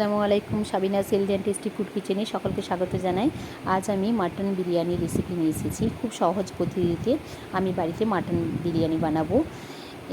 আসসালামু আলাইকুম। Sabina healthy and tasty food কিচেনে সকলকে স্বাগত জানাই। আজ আমি মাটন বিরিয়ানি রেসিপি নিয়ে এসেছি। খুব সহজ পদ্ধতিতে আমি বাড়িতে মাটন বিরিয়ানি বানাবো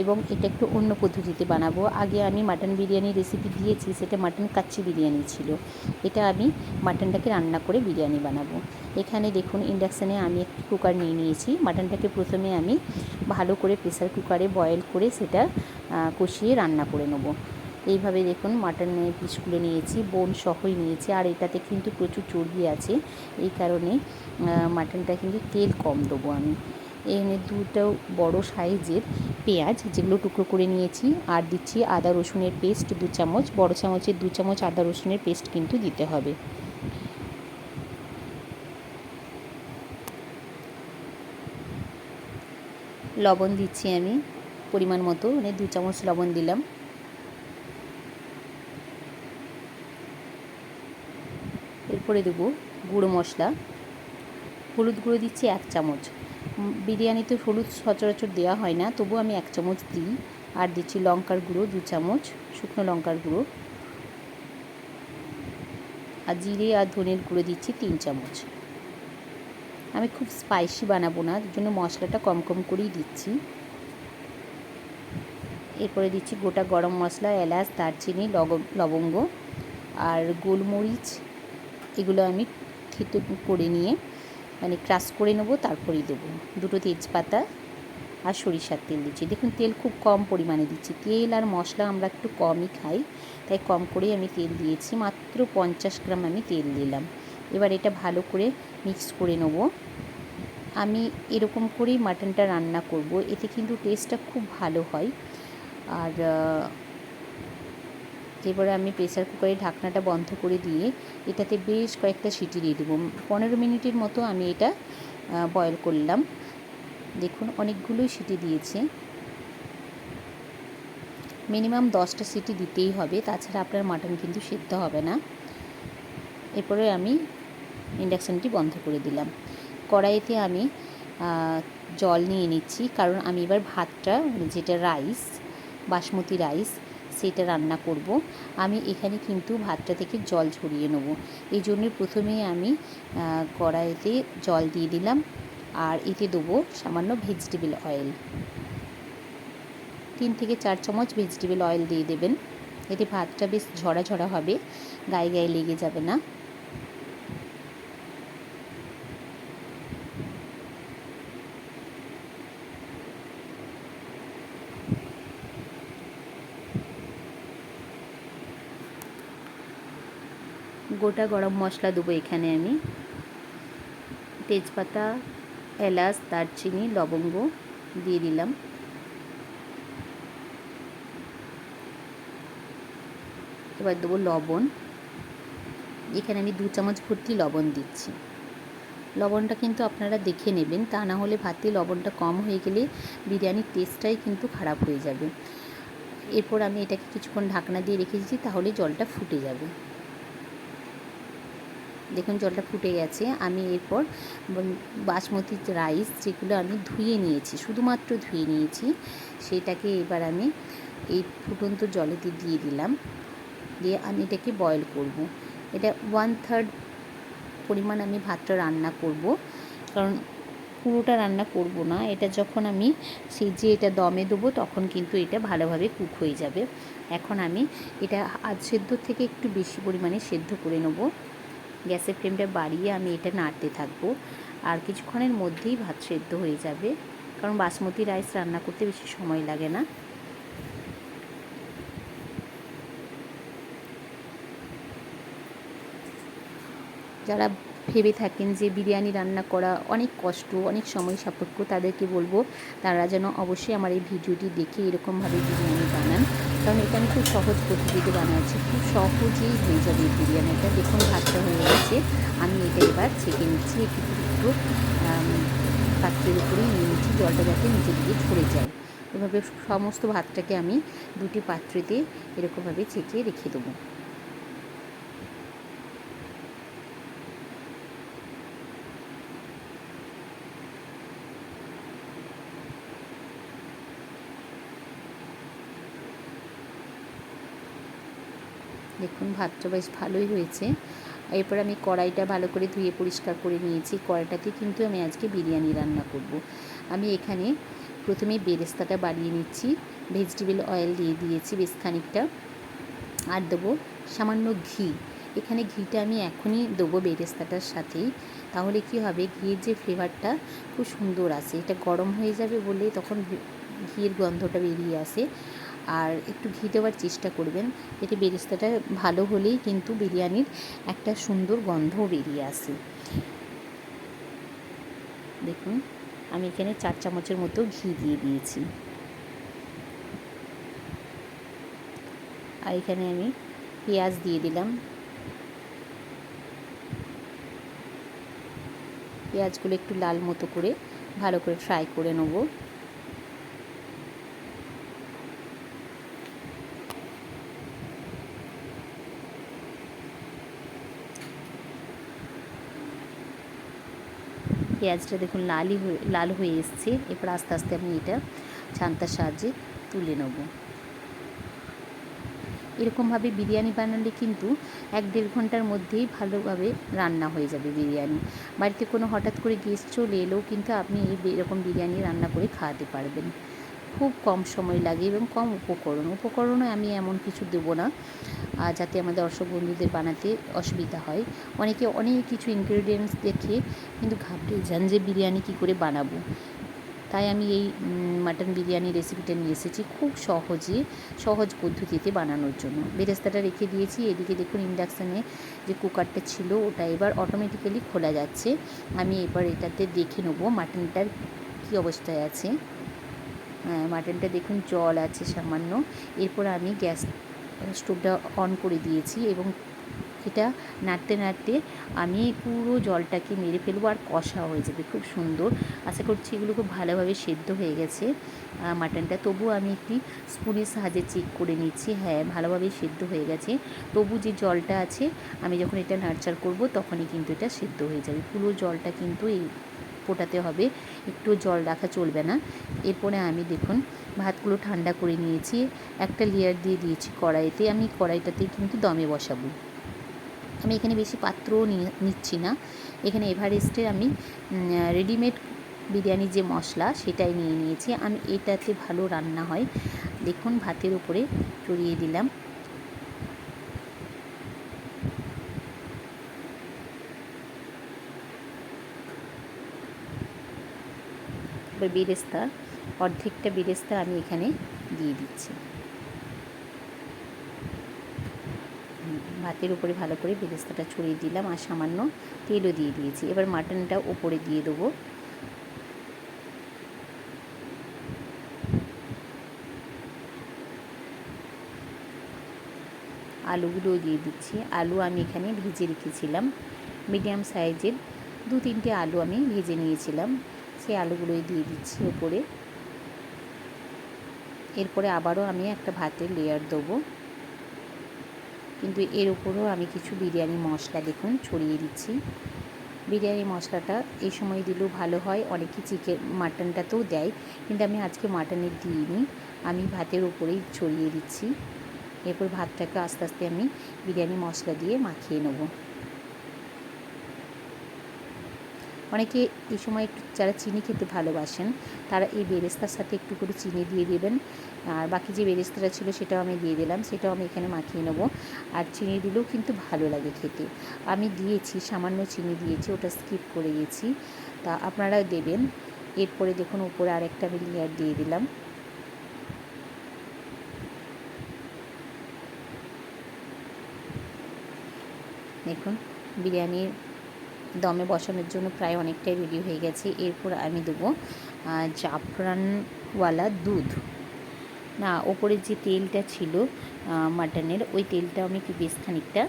এবং এটা একটু অন্য পদ্ধতিতে বানাবো। আগে আমি মাটন বিরিয়ানি রেসিপি দিয়েছি, সেটা মাটন কাচ্চি বিরিয়ানি ছিল। এটা আমি মাটনটাকে রান্না করে বিরিয়ানি বানাবো। এখানে দেখুন ইন্ডাকশানে আমি একটি কুকার নিয়ে নিয়েছি। মাটনটাকে প্রথমে আমি ভালো করে প্রেসার কুকারে বয়েল করে সেটা কষিয়ে রান্না করে নেবো। এইভাবে দেখুন মাটনের পিসগুলো নিয়েছি, বোন সহই নিয়েছি, আর এটাতে কিন্তু প্রচুর চর্বি আছে, এই কারণে মাটনটা কিন্তু তেল কম দেবো আমি। এখানে দুটো বড় সাইজের পেঁয়াজ যেগুলো টুকরো করে নিয়েছি, আর দিচ্ছি আদা রসুনের পেস্ট 2 চামচ, বড় চামচের 2 চামচ আদা রসুনের পেস্ট কিন্তু দিতে হবে। লবণ দিচ্ছি আমি পরিমাণ মতো, মানে 2 চামচ লবণ দিলাম। এরপরে দেবো গুঁড়ো মশলা। হলুদ গুঁড়ো দিচ্ছি 1 চামচ। বিরিয়ানিতে হলুদ সচরাচর দেওয়া হয় না, তবু আমি 1 চামচ দিই। আর দিচ্ছি লঙ্কার গুঁড়ো 2 চামচ, শুকনো লঙ্কার গুঁড়ো। আর জিরে আর ধনের গুঁড়ো দিচ্ছি 3 চামচ। আমি খুব স্পাইসি বানাবো না, এর জন্য মশলাটা কম কম করেই দিচ্ছি। এরপরে দিচ্ছি গোটা গরম মশলা, এলাচ, দারচিনি, লবঙ্গ আর গোলমরিচ। এগুলো আমি থেতো করে নিয়ে মানে ক্রাশ করে নেবো, তারপরেই দেবো। 2টো তেজপাতা আর সরিষার তেল দিচ্ছি। দেখুন তেল খুব কম পরিমাণে দিচ্ছি। তেল আর মশলা আমরা একটু কমই খাই, তাই কম করেই আমি তেল দিয়েছি। মাত্র 50 গ্রাম আমি তেল দিলাম। এবার এটা ভালো করে মিক্স করে নেবো। আমি এরকম করেই মাটনটা রান্না করব, এতে কিন্তু টেস্টটা খুব ভালো হয়। আর এবারে আমি প্রেসার কুকারের ঢাকনাটা বন্ধ করে দিয়ে এটাতে বেশ কয়েকটা সিটি দিয়ে দেবো। 15 মিনিটের মতো আমি এটা বয়েল করলাম। দেখুন অনেকগুলোই সিটি দিয়েছে। মিনিমাম 10টা সিটি দিতেই হবে, তাছাড়া আপনার মাটন কিন্তু সেদ্ধ হবে না। এরপরে আমি ইন্ডাকশানটি বন্ধ করে দিলাম। কড়াইতে আমি জল নিয়ে নিচ্ছি, কারণ আমি এবার ভাতটা, যেটা রাইস, বাসমতি রাইস, সেটা রান্না করব। আমি এখানে কিন্তু ভাতটা থেকে জল ঝরিয়ে নেব। এই জন্য প্রথমেই আমি কড়াইতে জল দিয়ে দিলাম, আর এতে দেবো সামান্য ভেজিটেবল অয়েল। 3 থেকে 4 চামচ ভেজিটেবল অয়েল দিয়ে দেবেন। এতে ভাতটা বেশ ঝরা ঝরা হবে, গায়ে গায়ে লেগে যাবে না। গোটা গরম মশলা দেবো এখানে আমি, তেজপাতা, এলাচ, দারচিনি, লবঙ্গ দিয়ে দিলাম। এবার দেবো লবণ। এখানে আমি 2 চামচ ভর্তি লবণ দিচ্ছি। লবণটা কিন্তু আপনারা দেখে নেবেন, তা না হলে ভাতে লবণটা কম হয়ে গেলে বিরিয়ানির টেস্টটাই কিন্তু খারাপ হয়ে যাবে। এরপর আমি এটাকে কিছুক্ষণ ঢাকনা দিয়ে রেখেছি, তাহলে জলটা ফুটে যাবে। দেখুন জলটা ফুটে গেছে। আমি এরপর বাসমতি রাইস, যেগুলো আমি ধুয়ে নিয়েছি, শুধুমাত্র ধুয়ে নিয়েছি, সেটাকে এবার আমি এই ফুটন্ত জলেতে দিয়ে দিলাম। দিয়ে আমি এটাকে বয়েল করব। এটা 1/3 পরিমাণ আমি ভাতটা রান্না করব, কারণ পুরোটা রান্না করব না। এটা যখন আমি সেজে এটা দমে দেবো, তখন কিন্তু এটা ভালোভাবে কুক হয়ে যাবে। এখন আমি এটা আধ সেদ্ধ থেকে একটু বেশি পরিমাণে সেদ্ধ করে নেব। গ্যাসের ফ্লেমটা বাড়িয়ে আমি এটা নাড়তে থাকবো, আর কিছুক্ষণের মধ্যেই ভাত সেদ্ধ হয়ে যাবে, কারণ বাসমতি রাইস রান্না করতে বেশি সময় লাগে না। যারা ভেবে থাকেন যে বিরিয়ানি রান্না করা অনেক কষ্ট, অনেক সময় সাপেক্ষ, তাদেরকে বলবো তারা যেন অবশ্যই আমার এই ভিডিওটি দেখে এরকমভাবে বিরিয়ানি বানান, কারণ এটা আমি খুব সহজ পদ্ধতিতে বানাচ্ছি, খুব সহজেই হয়ে যাবে এই বিরিয়ানিটা। দেখুন ভাতটা হয়ে গেছে, আমি এটা এবার ছেঁকে নিচ্ছি। একটু পাত্রের উপরেই নিয়ে নিচ্ছি, জলটা যাতে নিচে দিকে ঝরে যায়। এভাবে সমস্ত ভাতটাকে আমি 2টি পাত্রেতে এরকমভাবে ছেঁকে রেখে দেবো। দেখুন ভাতটা বেশ ভালোই হয়েছে। এরপর আমি কড়াইটা ভালো করে ধুয়ে পরিষ্কার করে নিয়েছি। কড়াইটাতে কিন্তু আমি আজকে বিরিয়ানি রান্না করব। আমি এখানে প্রথমেই বেরেস্তাটা বানিয়ে নিচ্ছি। ভেজিটেবল অয়েল দিয়ে দিয়েছি বেশ খানিকটা, আর দেবো সামান্য ঘি। এখানে ঘিটা আমি এখনই দেবো বেরেস্তাটার সাথেই, তাহলে কি হবে, ঘিয়ের যে ফ্লেভারটা খুব সুন্দর আসে। এটা গরম হয়ে যাবে বলে তখন ঘিয়ের গন্ধটা বেরিয়ে আসে। আর একটু ঘি দেওয়ার চেষ্টা করবেন, এতে বেরেস্তাটা ভালো হলেই কিন্তু বিরিয়ানির একটা সুন্দর গন্ধও বেরিয়ে আসে। দেখুন আমি এখানে 4 চামচের মতো ঘি দিয়ে দিয়েছি। আর এখানে আমি পেঁয়াজ দিয়ে দিলাম। পেঁয়াজগুলো একটু লাল মতো করে ভালো করে ফ্রাই করে নেব। পেঁয়াজটা দেখুন লাল হয়ে এসছে। এরপর আস্তে আস্তে আমি এটা ছান্তার সাহায্যে তুলে নেব। এরকমভাবে বিরিয়ানি বানালে কিন্তু 1-1.5 ঘন্টার মধ্যেই ভালোভাবে রান্না হয়ে যাবে বিরিয়ানি। বাড়িতে কোনো হঠাৎ করে গেস্ট চলে এলেও কিন্তু আপনি এরকম বিরিয়ানি রান্না করে খাওয়াতে পারবেন। খুব কম সময় লাগে এবং কম উপকরণও আমি এমন কিছু দেবো না যাতে আমাদের দর্শক বন্ধুদের বানাতে অসুবিধা হয়। অনেকে অনেক কিছু ইনগ্রেডিয়েন্টস দেখে কিন্তু ঘাবড়ে যান যে বিরিয়ানি কী করে বানাবো। তাই আমি এই মাটন বিরিয়ানি রেসিপিটা নিয়ে এসেছি খুব সহজ পদ্ধতিতে বানানোর জন্য। বেরেস্তাটা রেখে দিয়েছি। এদিকে দেখুন ইন্ডাকশানে যে কুকারটা ছিল ওটা এবার অটোমেটিক্যালি খোলা যাচ্ছে। আমি এবার এটাতে দেখে নেবো মাটনটার কী অবস্থায় আছে। মাটনটা দেখুন জল আছে সামান্য। এরপর আমি গ্যাস স্টোভটা অন করে দিয়েছি এবং এটা নাড়তে নাড়তে আমি পুরো জলটাকে মেরে ফেলবো আর কষা হয়ে যাবে খুব সুন্দর। আশা করছি এগুলো খুব ভালোভাবে সেদ্ধ হয়ে গেছে মাটনটা। তবুও আমি একটি স্পুনের সাহায্যে চেক করে নিচ্ছি, হ্যাঁ ভালোভাবেই সেদ্ধ হয়ে গেছে। তবু যে জলটা আছে আমি যখন এটা নাড়চাড় করব তখনই কিন্তু এটা সেদ্ধ হয়ে যাবে। পুরো জলটা কিন্তু এই ফোটাতে হবে, একটু জল রাখা চলবে না। এরপরে আমি দেখুন ভাতগুলো ঠান্ডা করে নিয়েছি, একটা লেয়ার দিয়ে দিয়েছি কড়াইতে। আমি কড়াইটাতে কিন্তু দমে বসাবো। আমি এখানে বেশি পাত্রও নিচ্ছি না। এখানে এভারেস্টের আমি রেডিমেড বিরিয়ানির যে মশলা সেটাই নিয়ে নিয়েছি। আমি এটাতে ভালো রান্না হয়। দেখুন ভাতের উপরে চড়িয়ে দিলাম। এবার বেরেস্তা, অর্ধেকটা বেরেস্তা আমি এখানে দিয়ে দিচ্ছি। ভাতের উপরে ভালো করে বেরেস্তাটা ছড়িয়ে দিলাম আর সামান্য তেলও দিয়ে দিয়েছি। এবার মাটনটা ওপরে দিয়ে দেবো। আলুগুলোও দিয়ে দিচ্ছি। আলু আমি এখানে ভেজে রেখেছিলাম, মিডিয়াম সাইজের 2-3টে আলু আমি ভেজে নিয়েছিলাম, সেই আলুগুলোই দিয়ে দিচ্ছি ওপরে। এরপরে আবারও আমি একটা ভাতের লেয়ার দেবো, কিন্তু এর উপরেও আমি কিছু বিরিয়ানি মশলা দেখুন ছড়িয়ে দিচ্ছি। বিরিয়ানি মশলাটা এই সময় দিলেও ভালো হয়, অনেকে মাটনটাতেও দেয়, কিন্তু আমি আজকে মাটনে দিইনি, আমি ভাতের উপরেই ছড়িয়ে দিচ্ছি। এরপর ভাতটাকে আস্তে আস্তে আমি বিরিয়ানি মশলা দিয়ে মাখিয়ে নেব। অনেকে এই সময় একটু যারা চিনি খেতে ভালোবাসেন তারা এই বেরেস্তার সাথে একটু করে চিনি দিয়ে দেবেন। আর বাকি যে বেরেস্তাটা ছিল সেটাও আমি দিয়ে দিলাম, সেটাও আমি এখানে মাখিয়ে নেব। আর চিনি দিলেও কিন্তু ভালো লাগে খেতে। আমি দিয়েছি, সামান্য চিনি দিয়েছি, ওটা স্কিপ করে গেছি, তা আপনারাও দেবেন। এরপরে দেখুন উপরে আরেকটা আমি লেয়ার দিয়ে দিলাম। দেখুন বিরিয়ানির দমে বসানোর জন্য প্রায় অনেকটাই রেডি হয়ে গেছে। এরপর আমি দেবো জাফরানওয়ালা দুধ। না, ওপরে যে তেলটা ছিল মাটনের, ওই তেলটা আমি একটু বেশ খানিকটা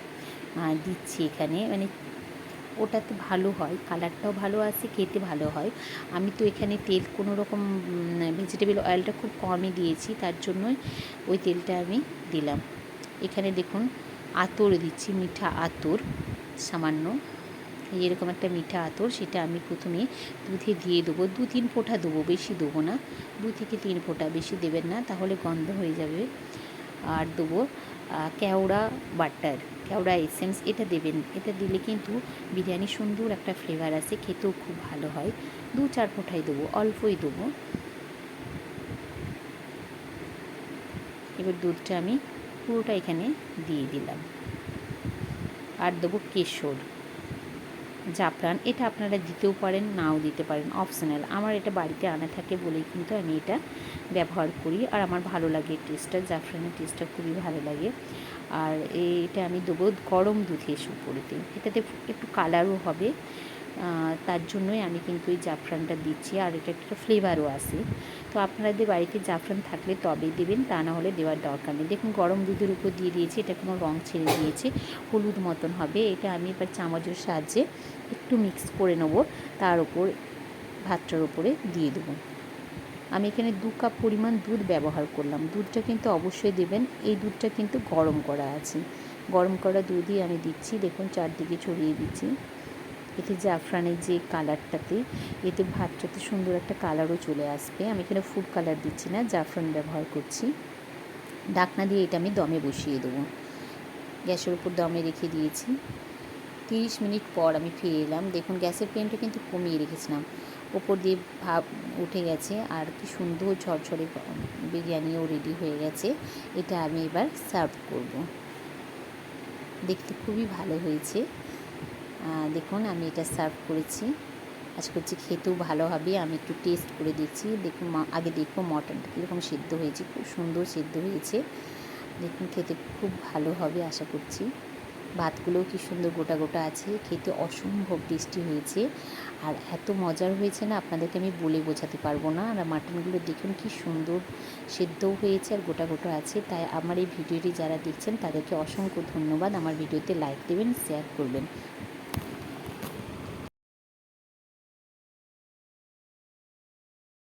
দিচ্ছি এখানে, মানে ওটাতে ভালো হয়, কালারটাও ভালো আসে, খেতে ভালো হয়। আমি তো এখানে তেল কোনো রকম ভেজিটেবল অয়েলটা খুব কমই দিয়েছি, তার জন্যই ওই তেলটা আমি দিলাম। এখানে দেখুন আতর দিচ্ছি, মিঠা আতর সামান্য, এরকম একটা মিঠা আতর, সেটা আমি প্রথমে দুধে দিয়ে দেবো। 2-3 ফোঁটা দেবো, বেশি দেবো না, 2 থেকে 3 ফোঁটা, বেশি দেবেন না তাহলে গন্ধ হয়ে যাবে। আর দেবো কেওড়া বাটার, কেওড়া এসেন্স এটা দেবেন। এটা দিলে কিন্তু বিরিয়ানি সুন্দর একটা ফ্লেভার আসে, খেতেও খুব ভালো হয়। 2-4 ফোঁটাই দেবো, অল্পই দেবো। এবার দুধটা আমি পুরোটা এখানে দিয়ে দিলাম। আর দেবো কেশর, জাফরান, এটা আপনারা দিতেও পারেন, নাও দিতে পারেন, অপশনাল। আমার এটা বাড়িতে আনা থাকে বলেই কিন্তু আমি এটা ব্যবহার করি, আর আমার ভালো লাগে টেস্টটা, জাফরানের টেস্টটা খুবই ভালো লাগে। আর এটা আমি দেবো গরম দুধের উপরেতে, এটাতে একটু কালারও হবে, তার জন্যই আমি কিন্তু এই জাফরানটা দিচ্ছি, আর এটা একটা ফ্লেভারও আসে। তো আপনাদের বাড়িতে জাফরান থাকলে তবেই দেবেন, তা না হলে দেওয়ার দরকার নেই। দেখুন গরম দুধের উপর দিয়ে দিয়েছি, এটা কোনো রঙ ছেড়ে দিয়েছে, হলুদ মতন হবে। এটা আমি এবার চামচের সাহায্যে একটু মিক্স করে নেব, তার উপর ভাতটার উপরে দিয়ে দেবো। আমি এখানে 2 কাপ পরিমাণ দুধ ব্যবহার করলাম। দুধটা কিন্তু অবশ্যই দেবেন, এই দুধটা কিন্তু গরম করা আছে। গরম করা দুধই আমি দিচ্ছি, দেখুন চারদিকে ছড়িয়ে দিচ্ছি। এতে জাফরানের যে কালারটাতে, এতে ভাতটাতে সুন্দর একটা কালারও চলে আসবে। আমি এখানে ফুড কালার দিচ্ছি না, জাফরান ব্যবহার করছি। ঢাকনা দিয়ে এটা আমি দমে বসিয়ে দেবো। গ্যাসের উপর দমে রেখে দিয়েছি। 30 মিনিট পর আমি ফিরে এলাম। দেখুন গ্যাসের ফ্লেমটা কিন্তু কমিয়ে রেখেছিলাম, ওপর দিয়ে ভাপ উঠে গেছে, আর কি সুন্দর ঝরঝরে বিরিয়ানিও রেডি হয়ে গেছে। এটা আমি এবার সার্ভ করব। দেখতে খুবই ভালো হয়েছে। দেখুন আমি এটা সার্ভ করেছি। আশা করছি খেতেও ভালো হবে। আমি একটু টেস্ট করে দেখছি। দেখুন আগে দেখবো মটনটা কীরকম সিদ্ধ হয়েছে, খুব সুন্দর সিদ্ধ হয়েছে। দেখুন খেতে খুব ভালো হবে আশা করছি। ভাতগুলোও কি সুন্দর গোটা গোটা আছে, খেতে অসম্ভব টেস্টি হয়েছে, আর এত মজার হয়েছে না, আপনাদেরকে আমি বলে বোঝাতে পারবো না। আর মাটনগুলো দেখুন কি সুন্দর সেদ্ধও হয়েছে আর গোটা গোটা আছে। তাই আমার এই ভিডিওটি যারা দেখছেন তাদেরকে অসংখ্য ধন্যবাদ। আমার ভিডিওতে লাইক দেবেন, শেয়ার করবেন।